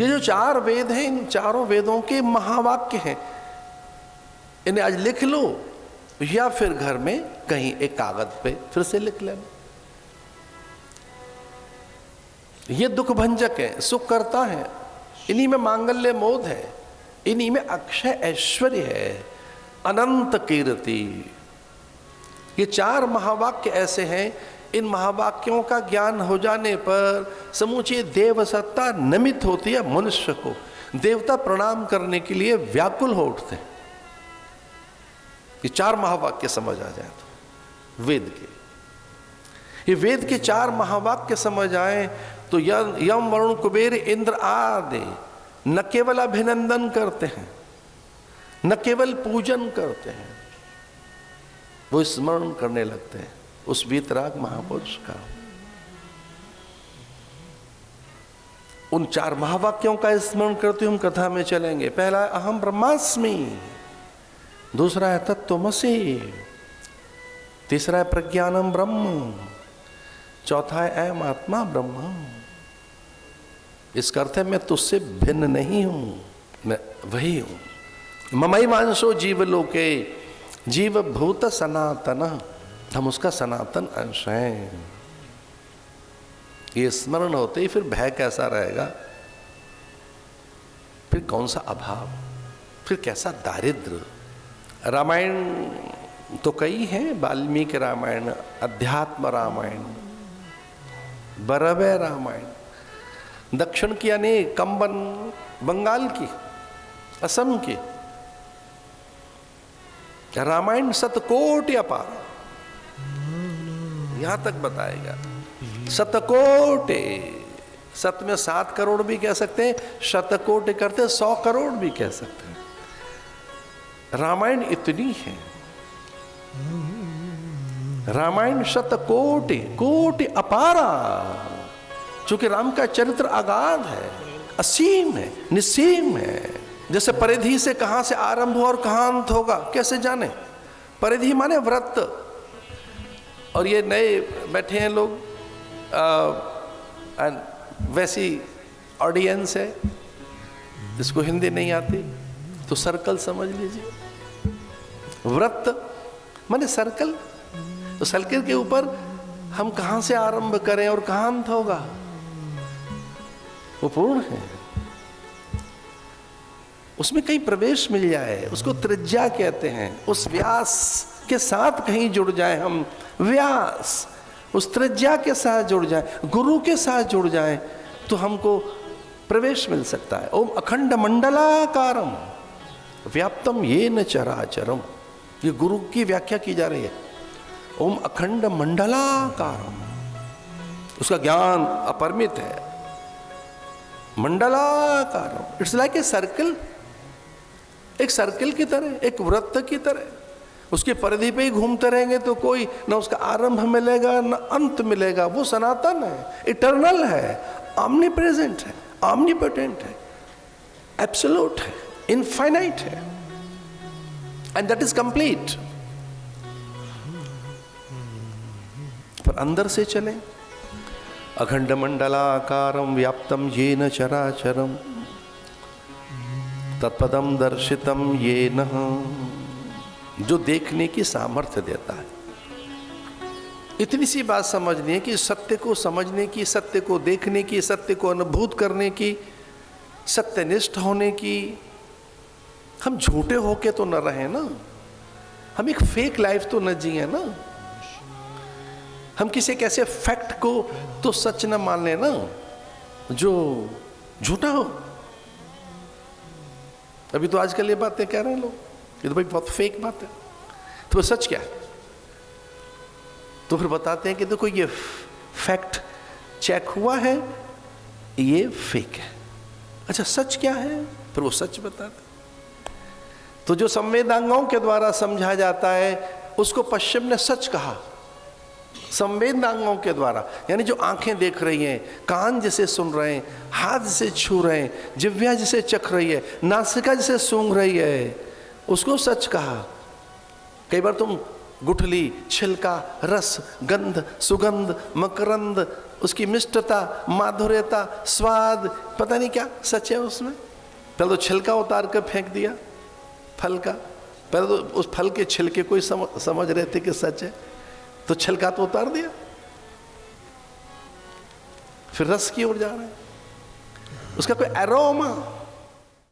ये जो 4 वेद हैं, इन चारों वेदों के महावाक्य हैं। इन्हें आज लिख लो या फिर घर में कहीं एक कागज पे फिर से लिख लेना। ये दुख भंजक है, सुख करता है, इन्हीं में मांगल्य मोद है, इन्हीं में अक्षय ऐश्वर्य है, अनंत कीर्ति। ये 4 महावाक्य ऐसे हैं, इन महावाक्यों का ज्ञान हो जाने पर समूची देव सत्ता नमित होती है। मनुष्य को देवता प्रणाम करने के लिए व्याकुल हो उठते हैं। ये 4 महावाक्य समझ आ जाए तो वेद के, ये वेद के 4 महावाक्य समझ आए तो यम वरुण कुबेर इंद्र आदि न केवल अभिनंदन करते हैं, न केवल पूजन करते हैं, वो स्मरण करने लगते हैं उस वीतराग महापुरुष का। उन 4 महावाक्यों का स्मरण करते हम कथा में चलेंगे। पहला है अहम ब्रह्मास्मि, दूसरा है तत्त्वमसि, तीसरा है प्रज्ञानम ब्रह्म, चौथा है अयम आत्मा ब्रह्म। इसका अर्थ है मैं तुझसे भिन्न नहीं हूं, मैं वही हूं। ममैवांशो जीवलोके जीव भूत सनातन, हम उसका सनातन अंश हैं। ये स्मरण होते ही फिर भय कैसा रहेगा, फिर कौन सा अभाव, फिर कैसा दारिद्र। रामायण तो कई हैं, वाल्मीकि रामायण, अध्यात्म रामायण, बरवे रामायण, दक्षिण की यानी कंबन बंगाल की, असम की रामायण शतकोटि अपार, यहां तक बताएगा। शतकोटि, सत में 7 करोड़ भी कह सकते हैं, शतकोटि करते 100 करोड़ भी कह सकते हैं। रामायण इतनी है, रामायण शतकोटि, कोटि अपारा, चूंकि राम का चरित्र अगाध है, असीम है, निसीम है। जैसे परिधि से कहां से आरंभ हो और कहां अंत होगा कैसे जाने। परिधि माने व्रत। और ये नए बैठे हैं लोग, वैसी ऑडियंस है जिसको हिंदी नहीं आती तो सर्कल समझ लीजिए। व्रत माने सर्कल, तो सर्कल के ऊपर हम कहां से आरंभ करें और कहां अंत होगा वो पूर्ण है। उसमें कहीं प्रवेश मिल जाए उसको त्रिज्या कहते हैं। उस व्यास के साथ कहीं जुड़ जाए हम, व्यास उस त्रिज्या के साथ जुड़ जाए, गुरु के साथ जुड़ जाए तो हमको प्रवेश मिल सकता है। ओम अखंड मंडलाकारम व्याप्तम येन चराचरम, ये गुरु की व्याख्या की जा रही है। ओम अखंड मंडलाकारम, उसका ज्ञान अपरिमित है। मंडलाकारम, इट्स लाइक ए सर्कल, एक सर्कल की तरह, एक वृत्त की तरह। उसकी परिधि पे ही घूमते रहेंगे तो कोई ना उसका आरंभ मिलेगा ना अंत मिलेगा। वो सनातन है, इटर्नल है, ऑमनी प्रेजेंट है, ऑमनीपोटेंट है, एब्सोल्यूट है, इनफाइनाइट है, एंड दैट इज कंप्लीट। पर अंदर से चले, अखंड मंडलाकारम व्याप्तम येन चराचरम तत्पदम दर्शितम येन, जो देखने की सामर्थ्य देता है। इतनी सी बात समझनी है कि सत्य को समझने की, सत्य को देखने की, सत्य को अनुभूत करने की, सत्यनिष्ठ होने की, हम झूठे होके तो न रहे ना, हम एक फेक लाइफ तो न जिए ना, हम किसी एक ऐसे फैक्ट को तो सच न मान लेना जो झूठा हो। अभी तो आजकल ये बातें कह रहे हैं लोग, ये तो भाई बहुत फेक बात है, तो सच क्या है? तो फिर बताते हैं कि देखो ये फैक्ट चेक हुआ है, ये फेक है। अच्छा सच क्या है? फिर वो सच बताते। तो जो संवेदांगों के द्वारा समझा जाता है उसको पश्चिम ने सच कहा। संवेदांगों के द्वारा यानी जो आंखें देख रही हैं, कान जिसे सुन रहे हैं, हाथ जिसे छू रहे हैं, जिह्वा जिसे चख रही है, नासिका जिसे सूंघ रही है, उसको सच कहा। कई बार तुम गुठली, छिलका, रस, गंध, सुगंध, मकरंद उसकी मिष्टता, माधुर्यता, स्वाद, पता नहीं क्या सच है उसमें। पहले तो छिलका उतार कर फेंक दिया फल का, पहले तो उस फल के छिलके को ही समझ रहे थे कि सच है, तो छिलका तो उतार दिया, फिर रस की ओर जा रहे हैं। उसका कोई एरोमा